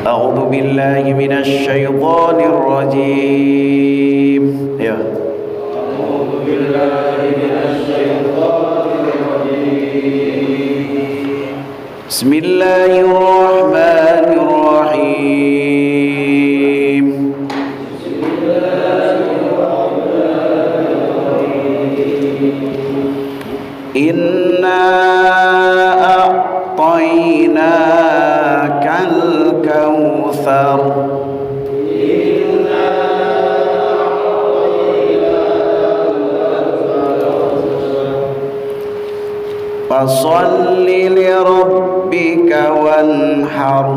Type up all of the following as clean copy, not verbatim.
A'udzu billahi minasy syaithanir rajim. Ya. A'udzu billahi minasy syaithanir rajim. Bismillahirrahmanirrahim. Inna a'tainakal kautsar. Fasholli li rabbika wanhar.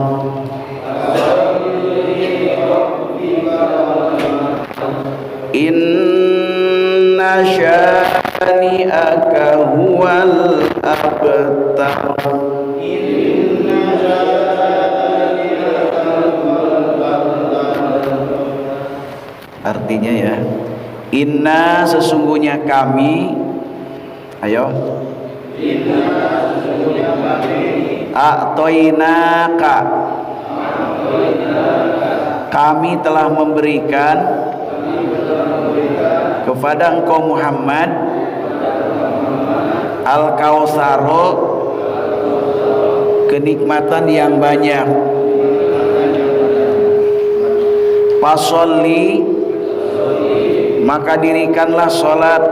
Inna syani'aka huwal abtar. Artinya ya, inna sesungguhnya kami, ayo, inna sesungguhnya kami, a'toinaka, kami telah memberikan kepada engkau Muhammad al-kautsaro, kenikmatan yang banyak. Fasholli, maka dirikanlah salat,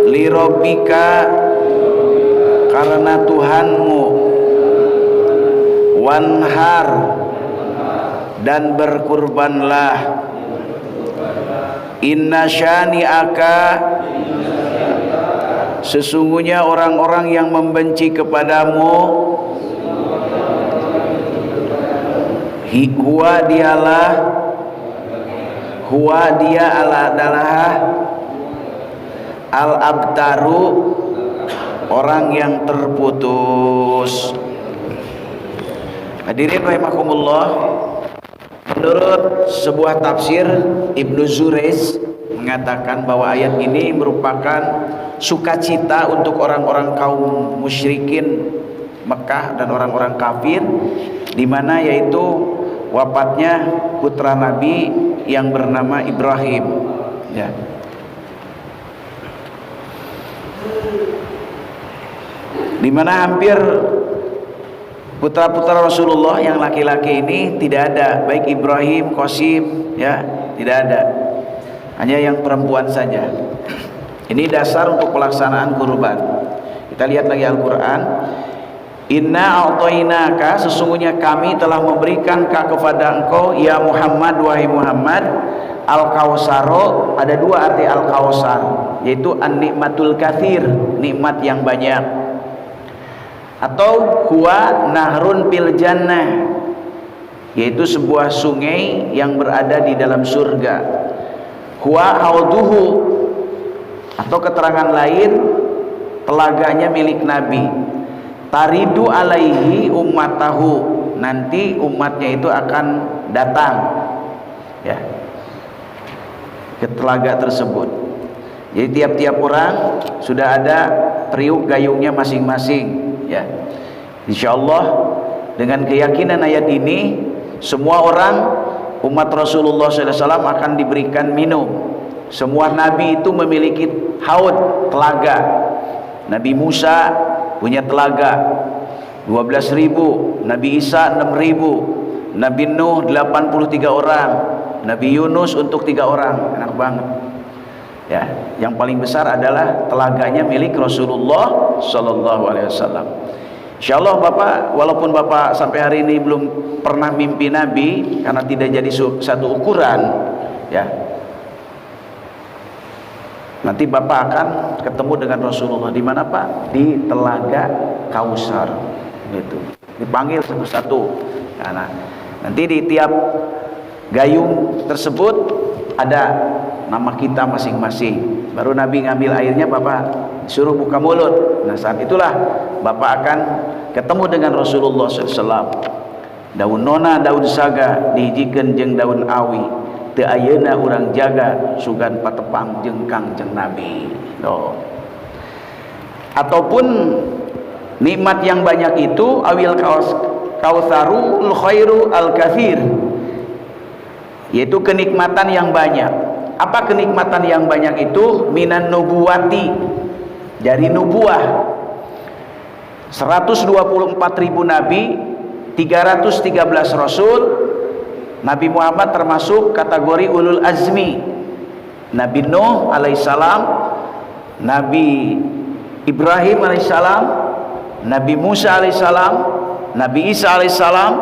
li rabbika, karena Tuhanmu, wanhar, dan berkurbanlah. Inna syani'aka, sesungguhnya orang-orang yang membenci kepadamu, huwa dialah, huwa dia adalah al-abtaru, orang yang terputus. Hadirin rahimakumullah, menurut sebuah tafsir Ibnu Zuraiz mengatakan bahwa ayat ini merupakan sukacita untuk orang-orang kaum musyrikin Mekah dan orang-orang kafir, di mana yaitu wafatnya putra Nabi yang bernama Ibrahim, ya. Di mana hampir putra-putra Rasulullah yang laki-laki ini tidak ada, baik Ibrahim, Qasim, ya, tidak ada. Hanya yang perempuan saja. Ini dasar untuk pelaksanaan kurban. Kita lihat lagi Al-Qur'an. Inna a'tainaka, sesungguhnya kami telah memberikan kepada engkau ya Muhammad, wahai Muhammad, al-kautsaro. Ada dua arti al-kautsar, yaitu an-nikmatul katsir, nikmat yang banyak, atau huwa nahrun fil jannah, yaitu sebuah sungai yang berada di dalam surga. Huwa hauduhu, atau keterangan lain telaganya milik Nabi. Taridu alaihi ummatahu, nanti umatnya itu akan datang, ya, ke telaga tersebut. Jadi tiap-tiap orang sudah ada periuk gayungnya masing-masing, ya. Insyaallah dengan keyakinan ayat ini, semua orang umat Rasulullah SAW akan diberikan minum. Semua nabi itu memiliki haud, telaga. Nabi Musa punya telaga 12.000, Nabi Isa 6.000, Nabi Nuh 83 orang, Nabi Yunus untuk 3 orang. Enak banget, ya. Yang paling besar adalah telaganya milik Rasulullah Sallallahu Alaihi Wasallam. Insyaallah Bapak, walaupun Bapak sampai hari ini belum pernah mimpi Nabi karena tidak jadi satu ukuran, ya, nanti Bapak akan ketemu dengan Rasulullah di mana Pak? Di Telaga Kautsar, gitu. Dipanggil satu-satu. Nah, nanti di tiap gayung tersebut ada nama kita masing-masing. Baru Nabi ngambil airnya, Bapak suruh buka mulut. Nah, saat itulah Bapak akan ketemu dengan Rasulullah SAW. Daun nona, daun saga dihijikeun jeung daun awi. Teu ayeuna urang jaga sugan patepang jengkang jeung Nabi. Loh. Ataupun nikmat yang banyak itu awil Kautsarul khairu al-katsir, yaitu kenikmatan yang banyak. Apa kenikmatan yang banyak itu? Minan nubuwati, dari nubuah. 124.000 nabi, 313 rasul. Nabi Muhammad termasuk kategori ulul azmi. Nabi Nuh alaihissalam, Nabi Ibrahim alaihissalam, Nabi Musa alaihissalam, Nabi Isa alaihissalam,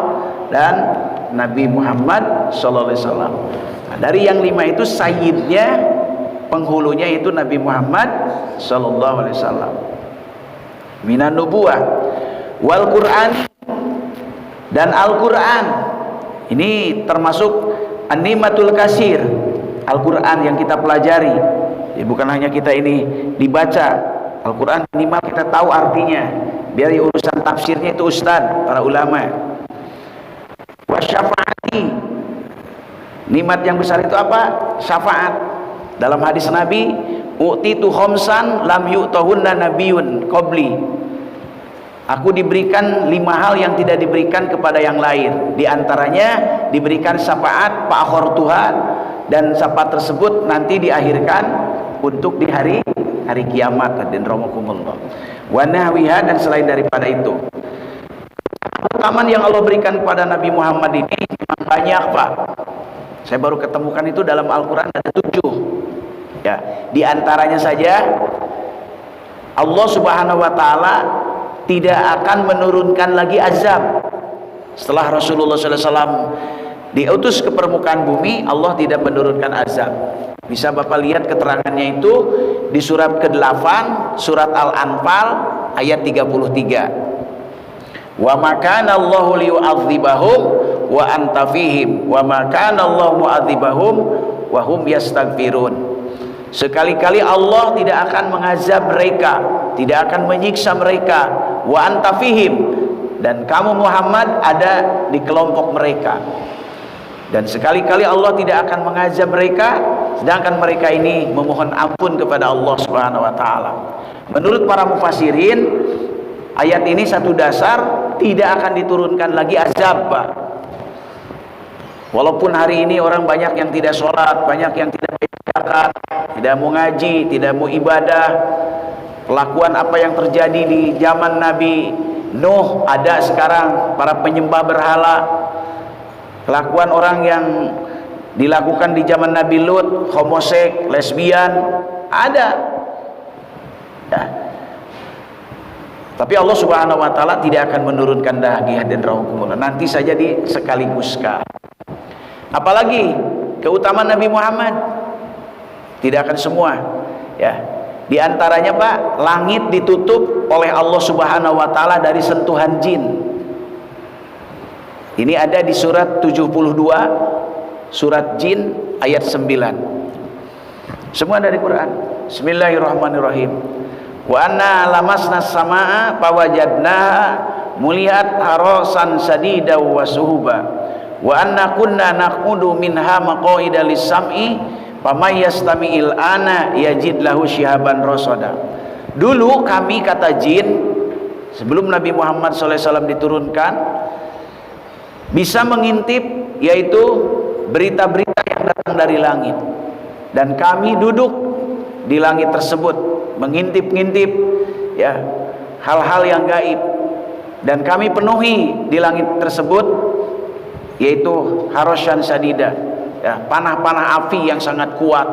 dan Nabi Muhammad sallallahu alaihi wasallam. Nah, dari yang 5 itu sayyidnya, penghulunya itu Nabi Muhammad sallallahu alaihi wasallam. Minan nubuwah wal Quran, dan Al-Quran ini termasuk an-nimatul kasir. Al-Quran yang kita pelajari, ya, bukan hanya kita ini dibaca Al-Quran, minimal kita tahu artinya, biar urusan tafsirnya itu ustadz, para ulama. Wasyafaati, nikmat yang besar itu apa? Syafaat. Dalam hadis Nabi, u'titu khamsan lam yu'tahunna nabiyyun qabli, aku diberikan 5 hal yang tidak diberikan kepada yang lain. Di antaranya diberikan syafaat Tuhan, dan syafaat tersebut nanti diakhirkan untuk di hari kiamat. Dan romakumullah wa nahwiha, dan selain daripada itu. Keutamaan yang Allah berikan kepada Nabi Muhammad ini memang banyak, Pak. Saya baru ketemukan itu dalam Al-Quran ada 7. Ya, di antaranya saja Allah Subhanahu wa taala tidak akan menurunkan lagi azab. Setelah Rasulullah SAW diutus ke permukaan bumi, Allah tidak menurunkan azab. Bisa Bapak lihat keterangannya itu di surat ke-8, surat Al-Anfal ayat 33. Wa ma kana Allahu liyu'adzibahum wa anta fihim wa ma kana Allahu mu'adzibahum wa hum yastaghfirun. Sekali-kali Allah tidak akan mengazab mereka, tidak akan menyiksa mereka, wa anta fihim, dan kamu Muhammad ada di kelompok mereka. Dan sekali-kali Allah tidak akan mengazab mereka, sedangkan mereka ini memohon ampun kepada Allah Subhanahu wa taala. Menurut para mufassirin, ayat ini satu dasar, tidak akan diturunkan lagi azab, Pak. Walaupun hari ini orang banyak yang tidak sholat, banyak yang tidak zakat, tidak mau ngaji, tidak mau ibadah. Kelakuan apa yang terjadi di zaman Nabi Nuh ada sekarang, para penyembah berhala. Kelakuan orang yang dilakukan di zaman Nabi Lut, homoseks, lesbian, ada. Ya. Tapi Allah Subhanahu wa taala tidak akan menurunkan lagi dan rahmatullah. Nanti saja dikaliguskan. Apalagi keutamaan Nabi Muhammad, tidak akan semua, ya. Di antaranya, Pak, langit ditutup oleh Allah Subhanahu wa taala dari sentuhan jin. Ini ada di surat 72, surat Jin ayat 9. Semua dari Quran. Bismillahirrahmanirrahim. Wa anna lamasna samaa fawajadnaha muliat harasan sadida wa suhuba. Wa anna kunna naqudu minha maqaida lis-sam'i famay yastami'il ana yajid lahu syihaban rasada. Dulu kami, kata jin, sebelum Nabi Muhammad SAW diturunkan, bisa mengintip, yaitu berita-berita yang datang dari langit, dan kami duduk di langit tersebut mengintip-ngintip, ya, hal-hal yang gaib, dan kami penuhi di langit tersebut, yaitu harasyan sadida, ya, panah-panah api yang sangat kuat.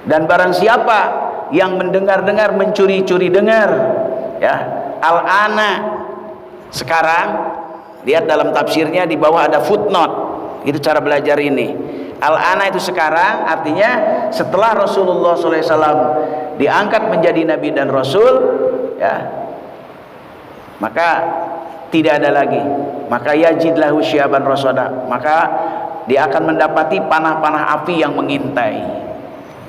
Dan barang siapa yang mendengar-dengar, mencuri-curi dengar, ya, al-ana, sekarang, lihat dalam tafsirnya di bawah ada footnote, itu cara belajar ini. Al-ana itu sekarang, artinya setelah Rasulullah SAW diangkat menjadi Nabi dan Rasul, ya, maka tidak ada lagi, maka yajid lahu syihaban rasada, maka dia akan mendapati panah-panah api yang mengintai.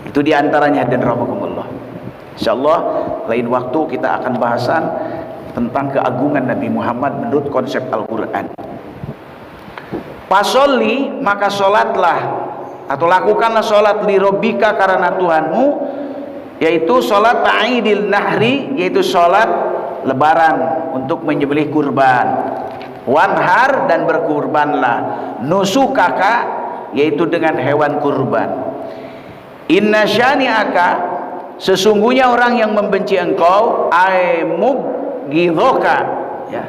Itu diantaranya, dan rahmatullah. Insyaallah lain waktu kita akan bahasan tentang keagungan Nabi Muhammad menurut konsep Al-Quran. Fasolli, maka solatlah atau lakukanlah solat li robbika, karena Tuhanmu, yaitu solat ta'idil nahri, yaitu solat lebaran untuk menyembelih kurban. wanhar dan berkurbanlah, nusukaka yaitu dengan hewan kurban. Inna syani'aka sesungguhnya orang yang membenci engkau mubghidoka, ya,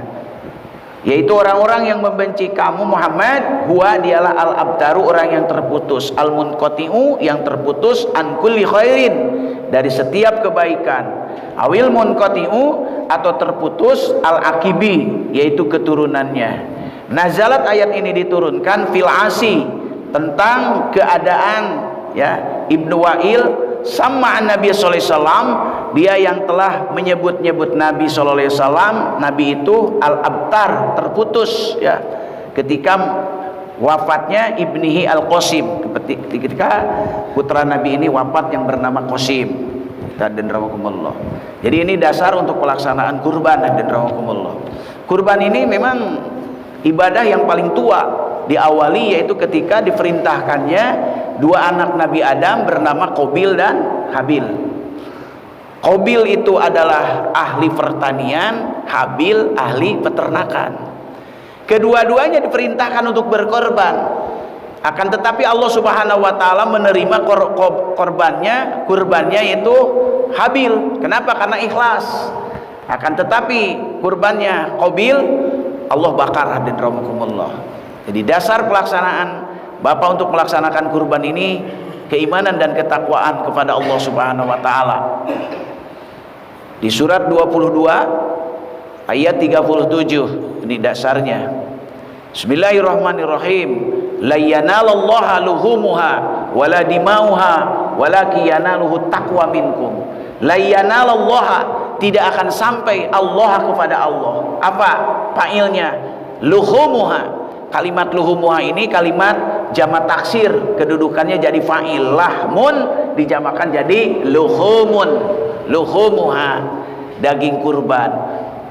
yaitu orang-orang yang membenci kamu Muhammad, huwa dialah al-abtaru orang yang terputus, al-munqati'u yang terputus, an kulli khairin dari setiap kebaikan, awil munqati'u atau terputus, al-akibi yaitu keturunannya. Nazalat ayat ini diturunkan fil asi tentang keadaan, ya, Ibnu Wa'il sama Nabi sallallahu alaihi wasallam, dia yang telah menyebut-nyebut Nabi sallallahu alaihi wasallam, Nabi itu al-abtar, terputus, ya, ketika wafatnya ibnihi al-Qasim, ketika putra Nabi ini wafat yang bernama Qasim. Dan rahimakumullah. Jadi ini dasar untuk pelaksanaan kurban dan rahimakumullah. Kurban ini memang ibadah yang paling tua, diawali yaitu ketika diperintahkannya dua anak Nabi Adam bernama Qabil dan Habil. Qabil itu adalah ahli pertanian, Habil ahli peternakan. Kedua-duanya diperintahkan untuk berkorban. Akan tetapi Allah Subhanahu wa taala menerima kurbannya yaitu Habil. Kenapa? Karena ikhlas. Akan tetapi kurbannya Qabil Allah bakar dan rahimakumullah. Jadi dasar pelaksanaan Bapak untuk melaksanakan kurban ini keimanan dan ketakwaan kepada Allah Subhanahu wa taala. Di surat 22 ayat 37 ini dasarnya. Bismillahirrahmanirrahim. La yanalallaha luhumuha wala dimauha walakin yanaluhu taqwa minkum. La yanalallaha, tidak akan sampai Allah kepada Allah. Apa fa'ilnya? Luhumuha. Kalimat luhumuha ini kalimat jamak taksir, kedudukannya jadi fa'il. Lahmun dijamakan jadi luhumun. Luhumuha, daging kurban.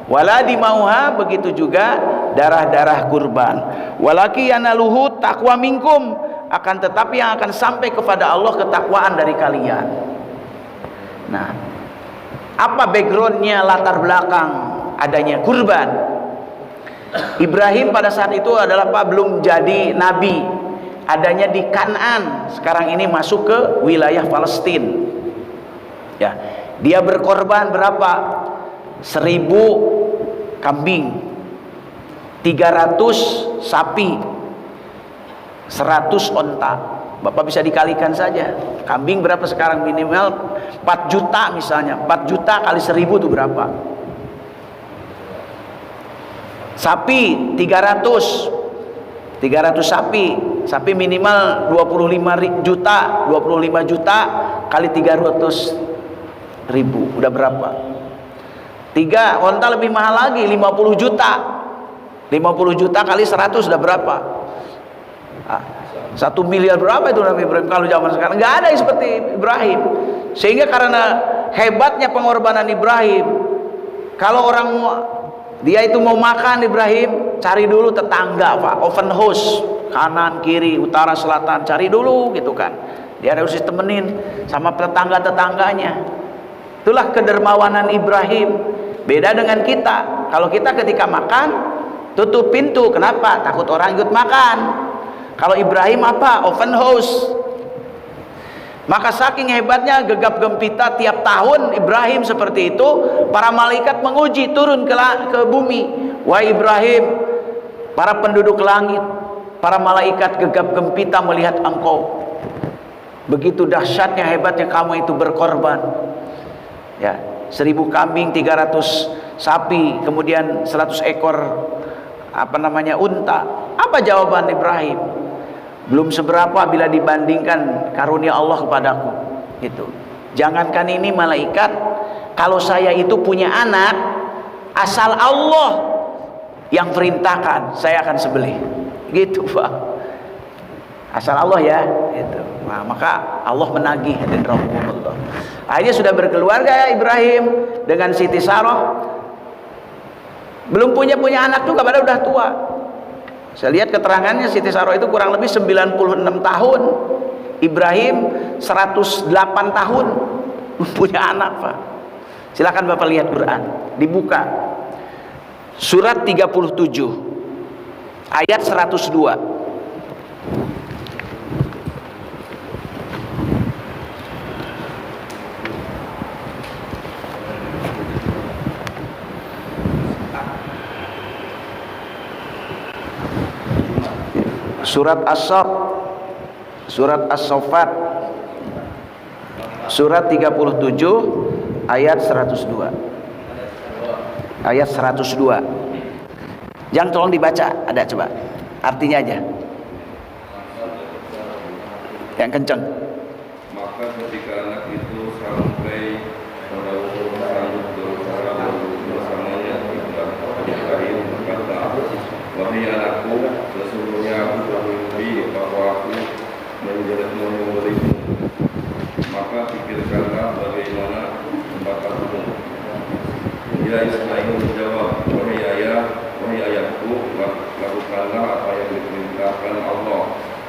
Wala dimauha, begitu juga darah-darah kurban. Walaki yanaluhu taqwa minkum, akan tetapi yang akan sampai kepada Allah ketakwaan dari kalian. Nah, apa backgroundnya, latar belakang adanya kurban? Ibrahim pada saat itu adalah belum jadi nabi, adanya di Kan'an, sekarang ini masuk ke wilayah Palestina. Ya, dia berkorban berapa? 1000 kambing, 300 sapi, 100 onta. Bapak bisa dikalikan saja. Kambing berapa sekarang? Minimal 4 juta misalnya. 4 juta kali 1000 itu berapa? Sapi 300 sapi. Sapi minimal 25 juta. 25 juta kali 300.000 udah berapa? 3 onta lebih mahal lagi, 50 juta. 50 juta kali 100 udah berapa? 1 miliar berapa itu Nabi Ibrahim kalau zaman sekarang? Nggak ada yang seperti Ibrahim. Sehingga karena hebatnya pengorbanan Ibrahim, kalau orang dia itu mau makan Ibrahim, cari dulu tetangga, Pak, open house, kanan, kiri, utara, selatan, cari dulu gitu kan. Dia harus ditemenin sama tetangga-tetangganya. Itulah kedermawanan Ibrahim. Beda dengan kita. Kalau kita ketika makan tutup pintu, kenapa? Takut orang ikut makan. Kalau Ibrahim apa? Open house. Maka saking hebatnya gegap gempita tiap tahun Ibrahim seperti itu, para malaikat menguji turun ke bumi. Wahai Ibrahim, para penduduk langit, para malaikat gegap gempita melihat engkau. Begitu dahsyatnya hebatnya kamu itu berkorban. Ya, 1000 kambing, 300 sapi, kemudian 100 ekor unta. Apa jawaban Ibrahim? Belum seberapa bila dibandingkan karunia Allah kepadaku. Gitu. Jangankan ini malaikat, kalau saya itu punya anak, asal Allah yang perintahkan, saya akan sembelih. Gitu, Pak. Asal Allah ya, gitu. Nah, maka Allah menagih dan rahmatullah. Akhirnya sudah berkeluarga Ibrahim dengan Siti Sarah. Belum punya anak juga, padahal udah tua. Saya lihat keterangannya Siti Sarah itu kurang lebih 96 tahun. Ibrahim 108 tahun punya anak, Pak. Silakan Bapak lihat Quran, dibuka. Surat 37 ayat 102. Surat As-Saff, surat As-Saffat, surat 37 ayat 102. Ayat 102. Jangan tolong dibaca, ada coba. Artinya aja. Yang kencang. Maka ketika anak itu sampai pada umur sanggup berusaha bersamanya Ibrahim berkata, wahai anakku, sesungguhnya aku bermimpi bahwa aku memberimu. Maka pikirkanlah bagaimana membakar-Mu. Ya Ismail menjawab, wahai ayahku, lakukanlah apa yang diperintahkan Allah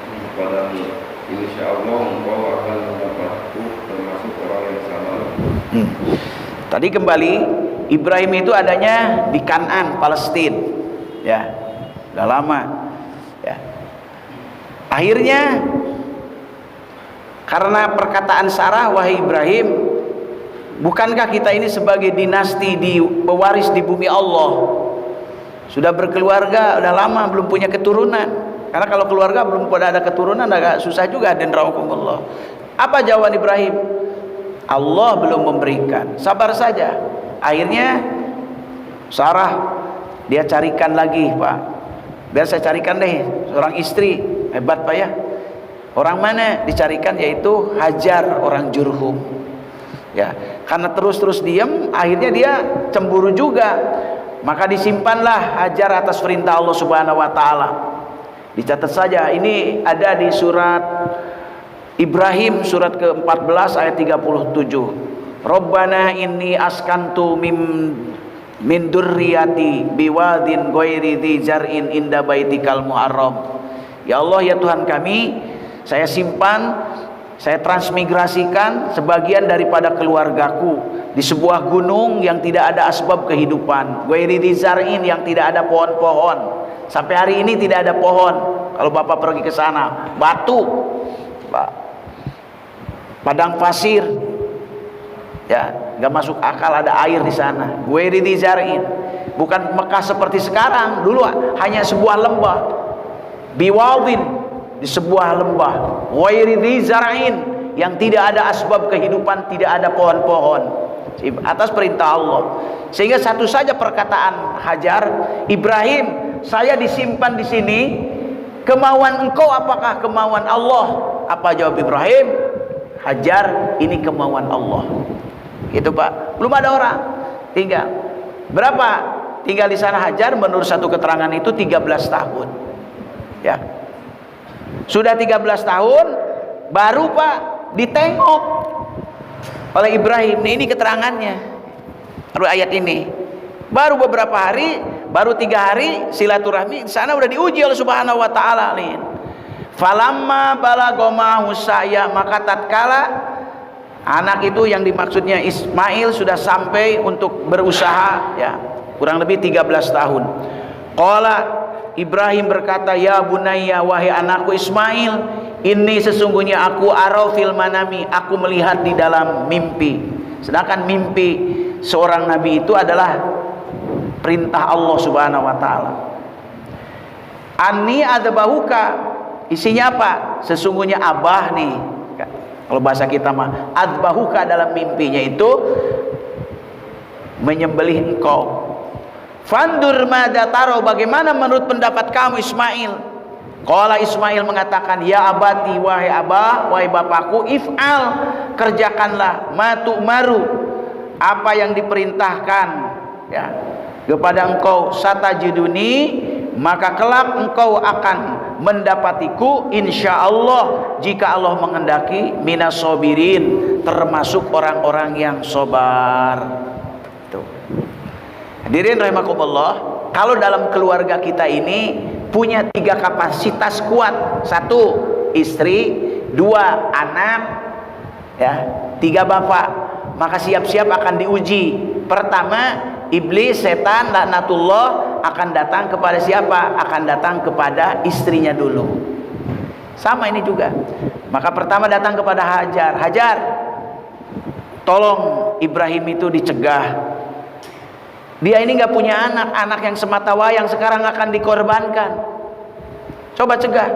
kepadamu. Insya Allah engkau akan mendapatku termasuk orang yang sabar. Tadi kembali, Ibrahim itu adanya di Kan'an, Palestina. Ya, udah lama. Ya. Akhirnya karena perkataan Sarah, wahai Ibrahim, bukankah kita ini sebagai dinasti di pewaris di bumi Allah? Sudah berkeluarga, udah lama belum punya keturunan. Karena kalau keluarga belum pada ada keturunan agak susah juga, dan rahmatullah. Apa jawaban Ibrahim? Allah belum memberikan. Sabar saja. Akhirnya Sarah dia carikan lagi, Pak. Biar saya carikan deh seorang istri. Hebat Pak ya. Orang mana dicarikan? Yaitu Hajar, orang Jurhum. Ya, karena terus diam, akhirnya dia cemburu juga. Maka disimpanlah Hajar atas perintah Allah Subhanahu wa taala. Dicatat saja, ini ada di surat Ibrahim surat ke-14 ayat 37. Rabbana inni askantu min durriyati biwadin ghairi dzi zar'in inda baitikal muharram. Ya Allah, ya Tuhan kami, saya simpan, saya transmigrasikan sebagian daripada keluargaku di sebuah gunung yang tidak ada asbab kehidupan, ghairi dzi zar'in, yang tidak ada pohon-pohon. Sampai hari ini tidak ada pohon. Kalau Bapak pergi ke sana, batu, padang pasir, ya, nggak masuk akal ada air di sana. Ghairi dzi zar'in, bukan Mekah seperti sekarang. Dulu hanya sebuah lembah, biwadin, di sebuah lembah, ghairi dzi zar'in, yang tidak ada asbab kehidupan, tidak ada pohon-pohon, atas perintah Allah. Sehingga satu saja perkataan Hajar, Ibrahim, saya disimpan di sini, kemauan engkau apakah kemauan Allah? Apa jawab Ibrahim? Hajar, ini kemauan Allah. Gitu Pak. Belum ada orang tinggal. Berapa tinggal di sana Hajar? Menurut satu keterangan itu 13 tahun. Ya. Sudah 13 tahun baru Pak ditengok oleh Ibrahim. Ini keterangannya. Baru ayat ini. Baru beberapa hari, baru 3 hari silaturahmi di sana udah diuji oleh Subhanahu wa taala. Falamma balagoma husaya, maka tatkala anak itu yang dimaksudnya Ismail sudah sampai untuk berusaha, ya, kurang lebih 13 tahun. Qala, Ibrahim berkata, ya bunayya, wahai anakku Ismail, ini sesungguhnya aku arau fil manami, aku melihat di dalam mimpi. Sedangkan mimpi seorang nabi itu adalah perintah Allah Subhanahu wa taala. Anni adbahuka, isinya apa? Sesungguhnya abah nih. Kalau bahasa kita mah adbahuka dalam mimpinya itu menyembelih engkau. Fandur madza taro, bagaimana menurut pendapat kamu Ismail? Qala, Ismail mengatakan, ya abati, wahai abah, wahai bapakku, if'al, kerjakanlah, matu maru, apa yang diperintahkan, ya, kepada engkau, satajiduni, maka kelak engkau akan mendapatiku insyaallah, jika Allah menghendaki, minas sobirin, termasuk orang-orang yang sobar. Tuh. Hadirin rahimakumullah, kalau dalam keluarga kita ini punya 3 kapasitas kuat: 1 istri, 2 anak, ya, 3 bapak, maka siap-siap akan diuji. Pertama, iblis, setan, laknatullah akan datang kepada siapa? Akan datang kepada istrinya dulu. Sama ini juga. Maka pertama datang kepada Hajar. Hajar, tolong Ibrahim itu dicegah. Dia ini nggak punya anak, anak yang semata wayang sekarang akan dikorbankan. Coba cegah.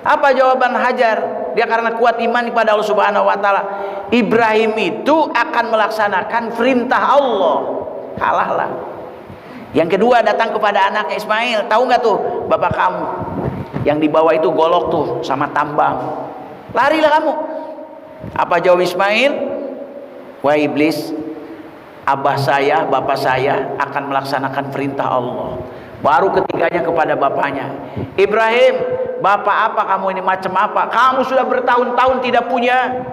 Apa jawaban Hajar? Dia karena kuat iman kepada Allah Subhanahu wa taala. Ibrahim itu akan melaksanakan perintah Allah. Kalahlah. Yang kedua datang kepada anaknya Ismail. Tahu nggak tuh bapak kamu yang dibawa itu golok tuh sama tambang. Larilah kamu. Apa jawab Ismail? Wahai iblis, abah saya, bapak saya akan melaksanakan perintah Allah. Baru ketiganya kepada bapaknya, Ibrahim, bapak apa kamu ini, macam apa? Kamu sudah bertahun-tahun tidak punya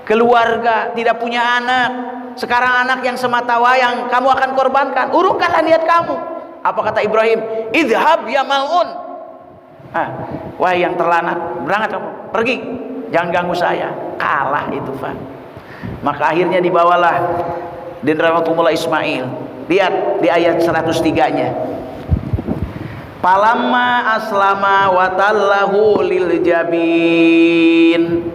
keluarga, tidak punya anak. Sekarang anak yang semata wayang kamu akan korbankan. Urungkanlah niat kamu. Apa kata Ibrahim? Idhab ya mal'un. Wahai yang terlanat, berangkat kamu, pergi, jangan ganggu saya. Kalah itu, Pak. Maka akhirnya dibawalah dan rahmatullah Ismail. Lihat di ayat 103-nya. Falamma aslama wa tallahu lil jabin.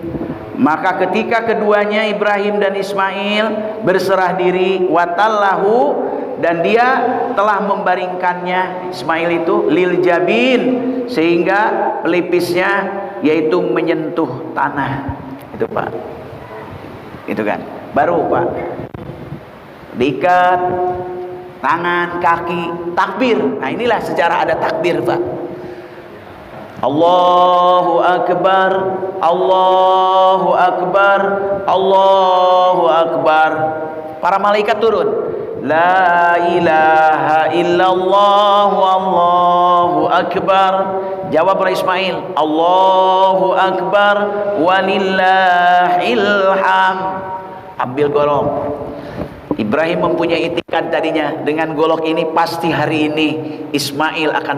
Maka ketika keduanya Ibrahim dan Ismail berserah diri, watallahu, dan dia telah membaringkannya Ismail itu lil jabin, sehingga pelipisnya yaitu menyentuh tanah. Itu Pak. Itu kan. Baru Pak. Diikat tangan, kaki, takbir. Nah inilah sejarah ada takbir Pak. Allahu Akbar, Allahu Akbar, Allahu Akbar. Para malaikat turun. La ilaha illallah, Allahu Akbar. Jawab oleh Ismail, Allahu Akbar, walillahil ham. Ambil golok. Ibrahim mempunyai itikad tadinya, dengan golok ini pasti hari ini Ismail akan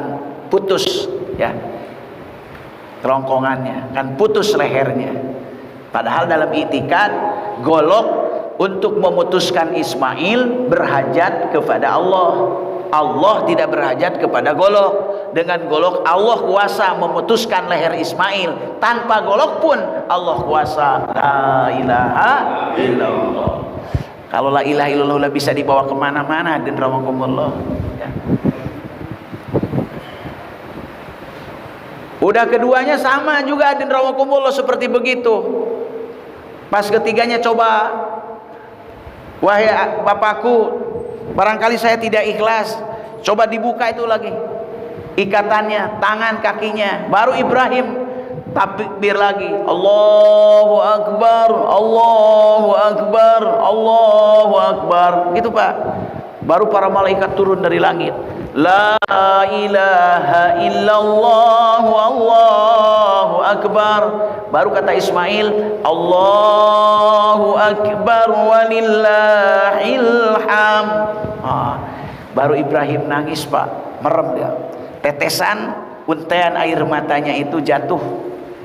putus ya kerongkongannya, akan putus lehernya. Padahal dalam itikad golok untuk memutuskan Ismail berhajat kepada Allah. Allah tidak berhajat kepada golok. Dengan golok Allah kuasa memutuskan leher Ismail. Tanpa golok pun Allah kuasa. La ilaha illallah. Kalau la ilaha illallah bisa dibawa kemana-mana dan rahmatullah ya. Udah keduanya sama juga dan rahmatullah seperti begitu. Pas ketiganya coba, wahai bapakku, barangkali saya tidak ikhlas. Coba dibuka itu lagi ikatannya, tangan kakinya. Baru Ibrahim takbir lagi, Allahu Akbar, Allahu Akbar, Allahu Akbar. Gitu Pak. Baru para malaikat turun dari langit. La ilaha illallah, Allahu Akbar. Baru kata Ismail, Allahu Akbar, walillahil ham. Baru Ibrahim nangis Pak, merem dia. Tetesan untayan air matanya itu jatuh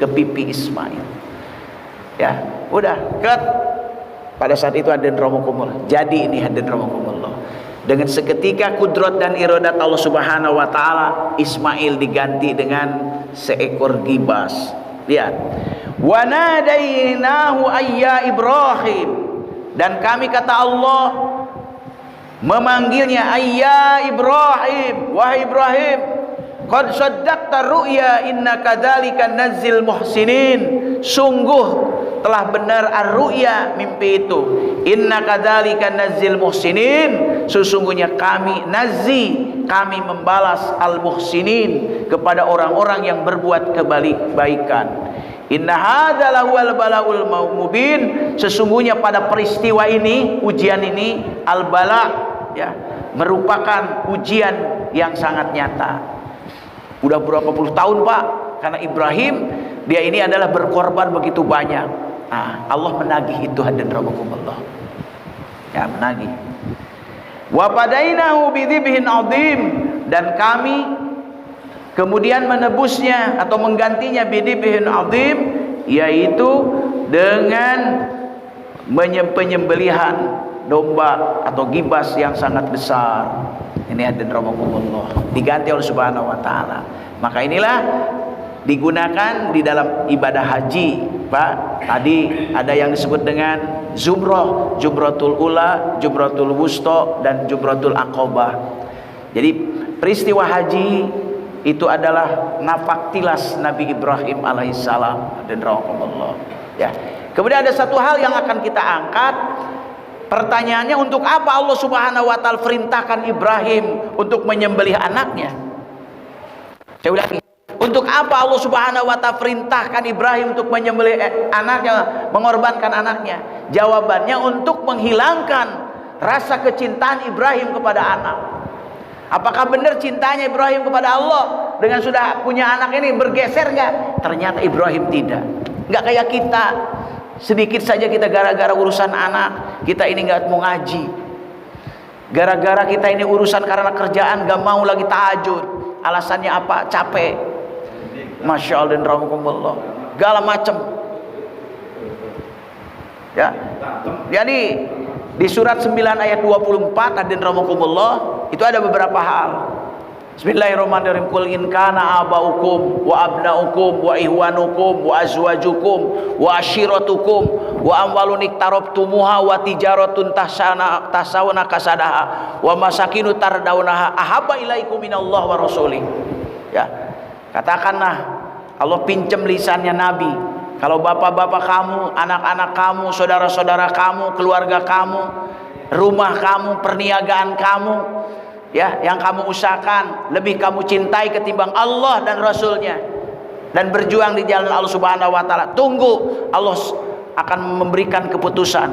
ke pipi Ismail. Ya, udah, cut. Pada saat itu hadir romokumullah. Jadi ini hadir romokumullah. Dengan seketika kudrat dan iradat Allah Subhanahu wa taala, Ismail diganti dengan seekor gibas. Lihat. Wa nadainahu ayya Ibrahim. Dan kami kata Allah memanggilnya ayya Ibrahim, wahai Ibrahim, qad saddaqta ru'ya inna kadzalika nazzil muhsinin. Sungguh telah benar ar-ru'ya, mimpi itu. Inna kadzalika nazzil muhsinin. Sesungguhnya kami kami membalas al-muhsinin, kepada orang-orang yang berbuat kebaikan. Inna hadza lahuwal balaul mubin. Sesungguhnya pada peristiwa ini, ujian ini, al-bala ya, merupakan ujian yang sangat nyata. Udah berapa puluh tahun Pak, karena Ibrahim dia ini adalah berkorban begitu banyak. Nah, Allah menagih itu hadan rabbkumullah. Ya, menagih. Wa padainahu bidzibhin adzim, dan kami kemudian menebusnya atau menggantinya bidzibhin adzim, yaitu dengan penyembelihan domba atau gibas yang sangat besar Ini hadirin rahimakumullah, diganti oleh Subhanahu wa taala. Maka inilah digunakan di dalam ibadah haji, Pak. Tadi ada yang disebut dengan zumrah, jumratul ula, jumratul wusta, dan jumratul aqabah. Jadi peristiwa haji itu adalah napak tilas Nabi Ibrahim alaihissalam, dan rahimakumullah. Ya. Kemudian ada satu hal yang akan kita angkat. Pertanyaannya, untuk apa Allah Subhanahu wa taala perintahkan Ibrahim untuk menyembelih anaknya? Saya ulangi. Untuk apa Allah Subhanahu wa taala perintahkan Ibrahim untuk menyembelih anaknya, mengorbankan anaknya? Jawabannya untuk menghilangkan rasa kecintaan Ibrahim kepada anak. Apakah benar cintanya Ibrahim kepada Allah dengan sudah punya anak ini bergeser enggak? Ternyata Ibrahim tidak. Enggak kayak kita. Sedikit saja kita gara-gara urusan anak, kita ini enggak mau ngaji. Gara-gara kita ini urusan karena kerjaan, enggak mau lagi tahajud. Alasannya apa? Capek. Masya Allah dan rahmatullah. Segala macam. Ya. Jadi di surat 9 ayat 24 dan rahmatullah itu ada beberapa hal. Bismillahirrahmanirrahim. Qul in kana abaukum wa abnaukum wa ihwanukum wa azwajukum wa ashiratukum wa amwalun iktarabtumuha wa tijaratun tasawna kasadaha wa masakinu tardaunaha ahabba ilaikum minallah wa rasulih. Ya. Katakanlah, Allah pinjam lisannya Nabi. Kalau bapak-bapak kamu, anak-anak kamu, saudara-saudara kamu, keluarga kamu, rumah kamu, perniagaan kamu, ya, yang kamu usahakan lebih kamu cintai ketimbang Allah dan Rasulnya, dan berjuang di jalan Allah Subhanahu wa taala, tunggu Allah akan memberikan keputusan.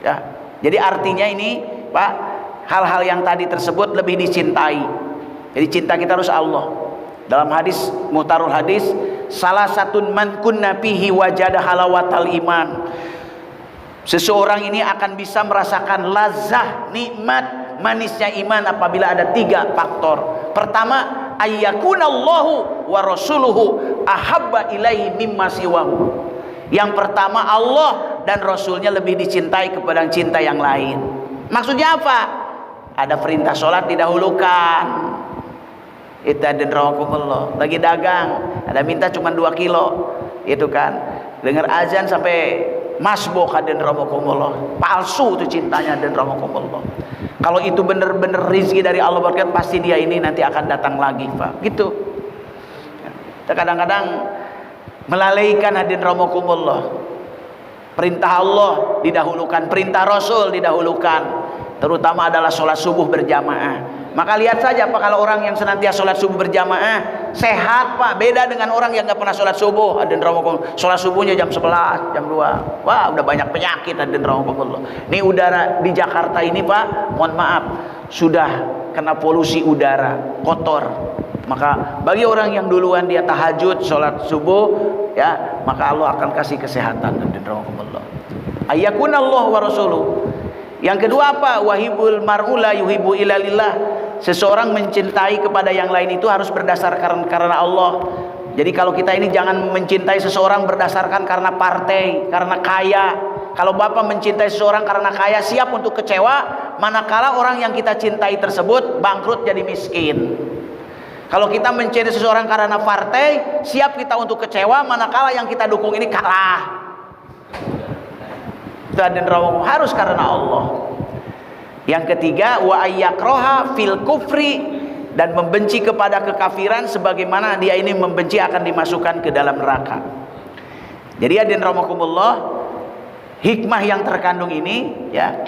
Ya. Jadi artinya ini, Pak, hal-hal yang tadi tersebut lebih dicintai. Jadi cinta kita harus Allah. Dalam hadis muhtarul hadis, salah satu man kunna fihi wajada halawatal iman. Seseorang ini akan bisa merasakan lazah, nikmat, manisnya iman apabila ada 3 faktor. Pertama, ayyakunallahu wa rasuluhu ahabba ilaihi mimma siwahu. Yang pertama, Allah dan Rasulnya lebih dicintai kepada cinta yang lain. Maksudnya apa? Ada perintah sholat didahulukan. Itu dan rawakumullah. Lagi dagang, ada minta cuma 2 kilo, itu kan. Dengar azan sampai masbuk dan rawakumullah. Palsu itu cintanya dan rawakumullah. Kalau itu benar-benar rizki dari Allah berkat, pasti dia ini nanti akan datang lagi, Pak. Gitu. Kita kadang-kadang melalaikan hadirin rahimakumullah. Perintah Allah didahulukan, perintah Rasul didahulukan. Terutama adalah sholat subuh berjamaah. Maka lihat saja Pak, kalau orang yang senantiasa sholat subuh berjamaah sehat, Pak. Beda dengan orang yang nggak pernah sholat subuh. Hadirin rahimakumullah. Sholat subuhnya jam 11, jam 2. Wah, udah banyak penyakit hadirin rahimakumullah. Ini udara di Jakarta ini, Pak, mohon maaf, sudah kena polusi udara, kotor. Maka bagi orang yang duluan dia tahajud, sholat subuh, ya, maka Allah akan kasih kesehatan hadirin rahimakumullah. Ayyakunallahu wa rasuluh. Yang kedua apa? Wahibul mar'ula yuhibu ilalillah. Seseorang mencintai kepada yang lain itu harus berdasarkan karena Allah. Jadi kalau kita ini jangan mencintai seseorang berdasarkan karena partai, karena kaya. Kalau Bapak mencintai seseorang karena kaya, siap untuk kecewa, manakala orang yang kita cintai tersebut bangkrut jadi miskin. Kalau kita mencintai seseorang karena partai, siap kita untuk kecewa, manakala yang kita dukung ini kalah. Dan harus karena Allah. Yang ketiga, wa ayyakroha fil kufri, dan membenci kepada kekafiran sebagaimana dia ini membenci akan dimasukkan ke dalam neraka. Jadi hadirin rahimakumullah, hikmah yang terkandung ini, ya,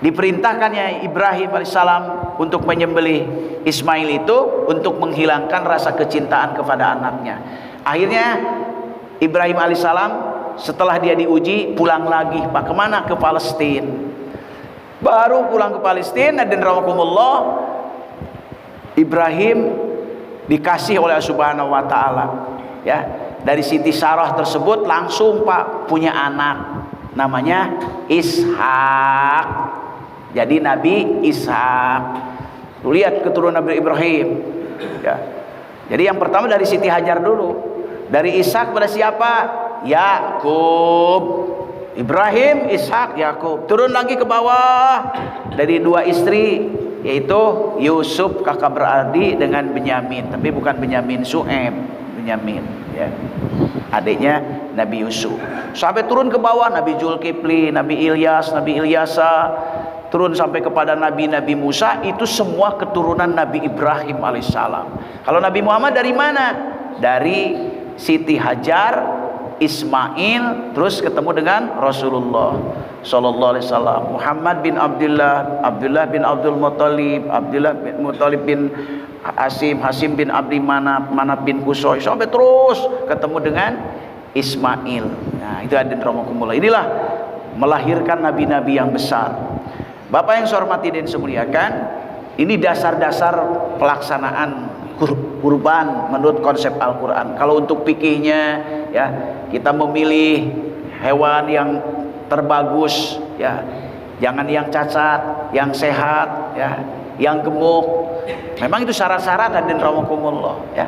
diperintahkannya Ibrahim alaihissalam untuk menyembelih Ismail itu untuk menghilangkan rasa kecintaan kepada anaknya. Akhirnya Ibrahim alaihissalam setelah dia diuji pulang lagi, Pak, kemana? Ke Palestina. Baru pulang ke Palestina dan rahimakumullah, Ibrahim dikasih oleh Subhanahu wa taala, ya, dari Siti Sarah tersebut langsung, Pak, punya anak namanya Ishak. Jadi Nabi Ishak. Lihat keturunan Nabi Ibrahim, ya. Jadi yang pertama dari Siti Hajar dulu. Dari Ishak pada siapa? Yakub. Ibrahim, Ishak, Yakub. Turun lagi ke bawah dari 2 istri, yaitu Yusuf kakak beradik dengan Benyamin, tapi bukan Benyamin Su'aib, Benyamin ya, adiknya Nabi Yusuf. Sampai turun ke bawah Nabi Zulkifli, Nabi Ilyas, Nabi Ilyasa, turun sampai kepada Nabi Musa, itu semua keturunan Nabi Ibrahim alaihissalam. Kalau Nabi Muhammad dari mana? Dari Siti Hajar, Ismail, terus ketemu dengan Rasulullah sallallahu alaihi wasallam. Muhammad bin Abdullah, Abdullah bin Abdul Muttalib, Abdullah bin Muttalib bin Hasim, Hasim bin Abdi Manaf, Manaf bin Kusoy, sampai terus ketemu dengan Ismail. Nah, itu adin rahmakumullah. Inilah melahirkan nabi-nabi yang besar. Bapak yang saya hormati dan saya muliakan, ini dasar-dasar pelaksanaan kurban menurut konsep Al-Quran. Kalau untuk fikihnya ya, kita memilih hewan yang terbagus ya, jangan yang cacat, yang sehat ya, yang gemuk. Memang itu syarat-syarat dan rahmakumullah ya.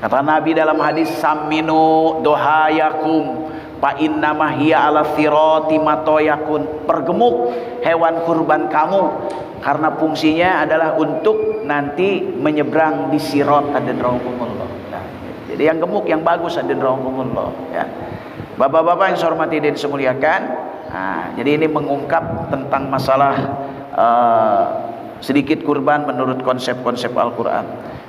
Kata Nabi dalam hadis, saminu dohayakum fa innama hiya ala sirati matoyakun. Pergemuk hewan kurban kamu karena fungsinya adalah untuk nanti menyeberang di sirat dan rahmakumullah. Nah, jadi yang gemuk yang bagus dan rahmakumullah ya. Bapak-bapak yang saya hormati dan saya muliakan, nah, jadi ini mengungkap tentang masalah sedikit kurban menurut konsep-konsep Al-Quran.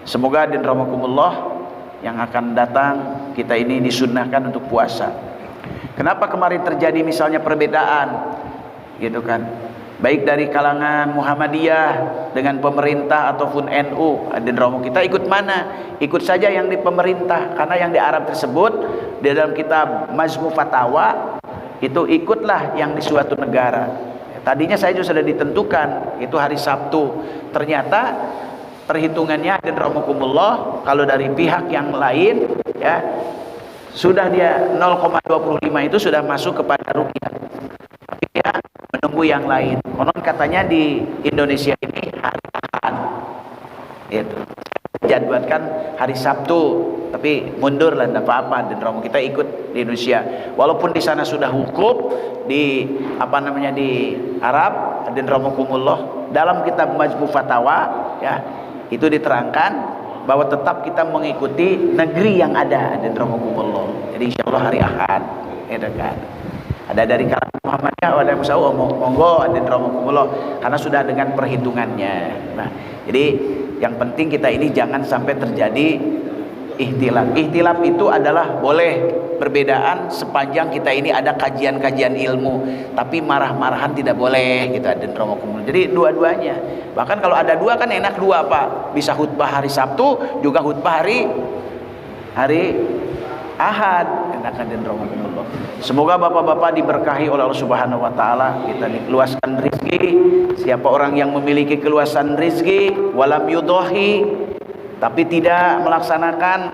Semoga dan rahmakumullah yang akan datang kita ini disunnahkan untuk puasa. Kenapa kemarin terjadi misalnya perbedaan gitu kan, baik dari kalangan Muhammadiyah dengan pemerintah ataupun NU, dan romo kita ikut mana? Ikut saja yang di pemerintah, karena yang di Arab tersebut di dalam kitab Majmu Fatawa itu ikutlah yang di suatu negara. Tadinya saya juga sudah ditentukan itu hari Sabtu, ternyata perhitungannya dan rahmakumullah kalau dari pihak yang lain ya, sudah dia 0,25 itu sudah masuk kepada rupiah, tapi ya menunggu yang lain. Konon katanya di Indonesia ini hari Ahad itu jadwalkan hari Sabtu, tapi mundur lah, tidak apa-apa. Dan romo kita ikut di Indonesia, walaupun di sana sudah hukum di di Arab. Dan rahmakumullah dalam kitab Majmu Fatawa ya, itu diterangkan bahwa tetap kita mengikuti negeri yang ada. Dan rahmakumullah, jadi insyaallah hari Ahad itu kan. Ada dari kalangan Muhammadiyah, ada yang Musawu, monggo dan rahmakumullah, karena sudah dengan perhitungannya. Nah, jadi yang penting kita ini jangan sampai terjadi ikhtilaf. Ikhtilaf itu adalah boleh perbedaan sepanjang kita ini ada kajian-kajian ilmu, tapi marah-marahan tidak boleh gitu. Dan rahmakumullah, jadi dua-duanya. Bahkan kalau ada dua kan enak, dua apa? Bisa khutbah hari Sabtu juga khutbah hari Ahad. Enakan dan rahmakumullah. Semoga bapak-bapak diberkahi oleh Allah Subhanahu wa taala, kita dikeluaskan rezeki. Siapa orang yang memiliki keluasan rezeki walam yudohi, tapi tidak melaksanakan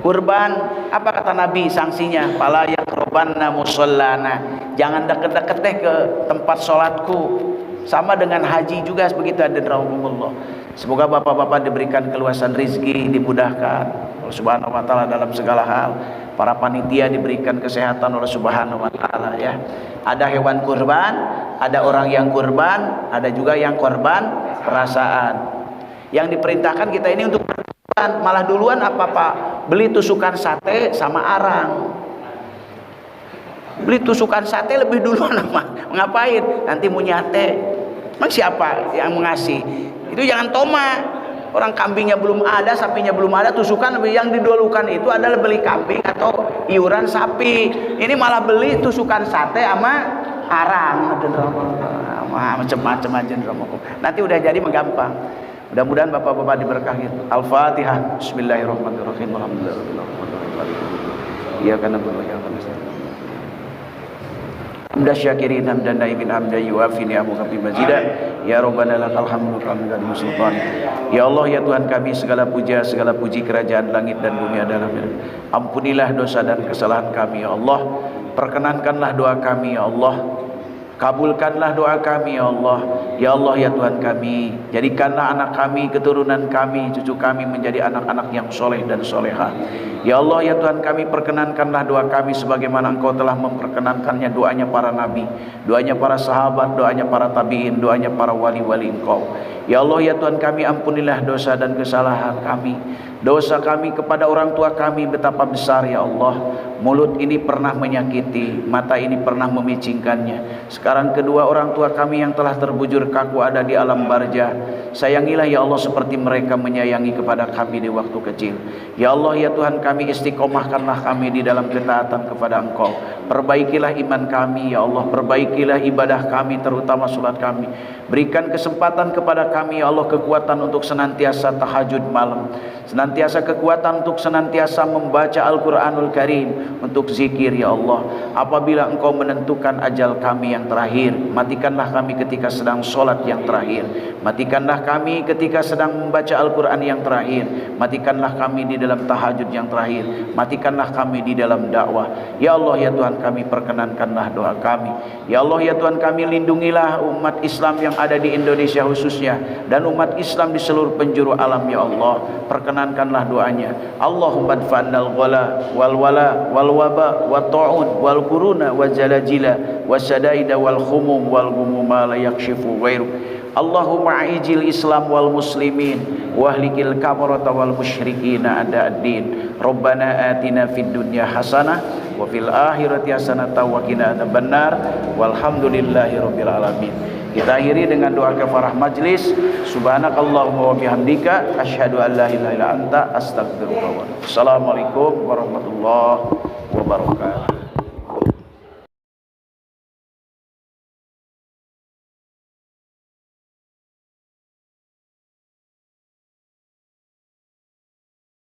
kurban, apa kata Nabi sanksinya? Fala yaqrabanna musallana, jangan deket-deket deh ke tempat sholatku. Sama dengan haji juga begitu. Dan rahmakumullah, semoga bapak-bapak diberikan keluasan rezeki, dimudahkan Allah Subhanahu wa taala dalam segala hal. Para panitia diberikan kesehatan oleh Subhanahu wa taala ya. Ada hewan kurban, ada orang yang kurban, ada juga yang korban perasaan. Yang diperintahkan kita ini untuk berkorban, malah duluan apa Pak? Beli tusukan sate sama arang. Beli tusukan sate lebih duluan apa? Ngapain? Nanti mau nyate. Emang siapa yang mengasih? Itu jangan toma. Orang kambingnya belum ada, sapinya belum ada, tusukan yang didulukan itu adalah beli kambing atau iuran sapi. Ini malah beli tusukan sate sama arang. Macam-macam aja. Nanti udah jadi menggampang. Mudah-mudahan bapak-bapak diberkahi. Al-Fatihah. Bismillahirrahmanirrahim. Alhamdulillah. Iya karena berdoa hamda syakirin hamdan naimin hamdan yuafi ni'amuka fi mazida. Ya Rabbana lakal hamdu hamdan sultan. Ya Allah ya Tuhan kami, segala puja segala puji kerajaan langit dan bumi adalah milik. Ampunilah dosa dan kesalahan kami ya Allah. Perkenankanlah doa kami ya Allah. Kabulkanlah doa kami ya Allah. Ya Allah ya Tuhan kami, Jadikanlah anak kami, keturunan kami, cucu kami menjadi anak-anak yang soleh dan soleha. Ya Allah, ya Tuhan kami, perkenankanlah doa kami sebagaimana Engkau telah memperkenankannya doanya para nabi, doanya para sahabat, doanya para tabi'in, doanya para wali-wali Engkau. Ya Allah, ya Tuhan kami, ampunilah dosa dan kesalahan kami. Dosa kami kepada orang tua kami betapa besar ya Allah. Mulut ini pernah menyakiti, mata ini pernah memicingkannya. Sekarang kedua orang tua kami yang telah terbujur kaku ada di alam barzah. Sayangilah ya Allah seperti mereka menyayangi kepada kami di waktu kecil. Ya Allah, ya Tuhan kami, istiqomahkanlah kami di dalam ketaatan kepada Engkau. Perbaikilah iman kami ya Allah, perbaikilah ibadah kami, terutama salat kami. Berikan kesempatan kepada kami ya Allah, kekuatan untuk senantiasa tahajud malam, senantiasa kekuatan untuk senantiasa membaca Al-Quranul Karim, untuk zikir ya Allah. Apabila Engkau menentukan ajal kami yang terakhir, matikanlah kami ketika sedang solat yang terakhir, matikanlah kami ketika sedang membaca Al-Quran yang terakhir, matikanlah kami di dalam tahajud yang terakhir, matikanlah kami di dalam dakwah. Ya Allah, ya Tuhan kami, perkenankanlah doa kami. Ya Allah, ya Tuhan kami, lindungilah umat Islam yang ada di Indonesia khususnya, dan umat Islam di seluruh penjuru alam ya Allah. Perkenankanlah doanya. Allahumma adfa'nal ghala wal wala wal waba wat ta'un wal quruna wal zalajila wasadaida wal khumum wal gumuma la yakshifu ghairu. Allahumma a'ijil Islam wal muslimin wahlikil kafarata wal musyrikina a'da'ad-din. Rabbana atina fid dunya hasanah wa fil akhirati hasanah wa qina adzabannar. Walhamdulillahi rabbil alamin. Kita akhiri dengan doa kafarah majlis. Subhanakallahumma wa bihamdika asyhadu an la ilaha illa anta astaghfiruka wa atubu ilaik. Assalamualaikum warahmatullahi wabarakatuh.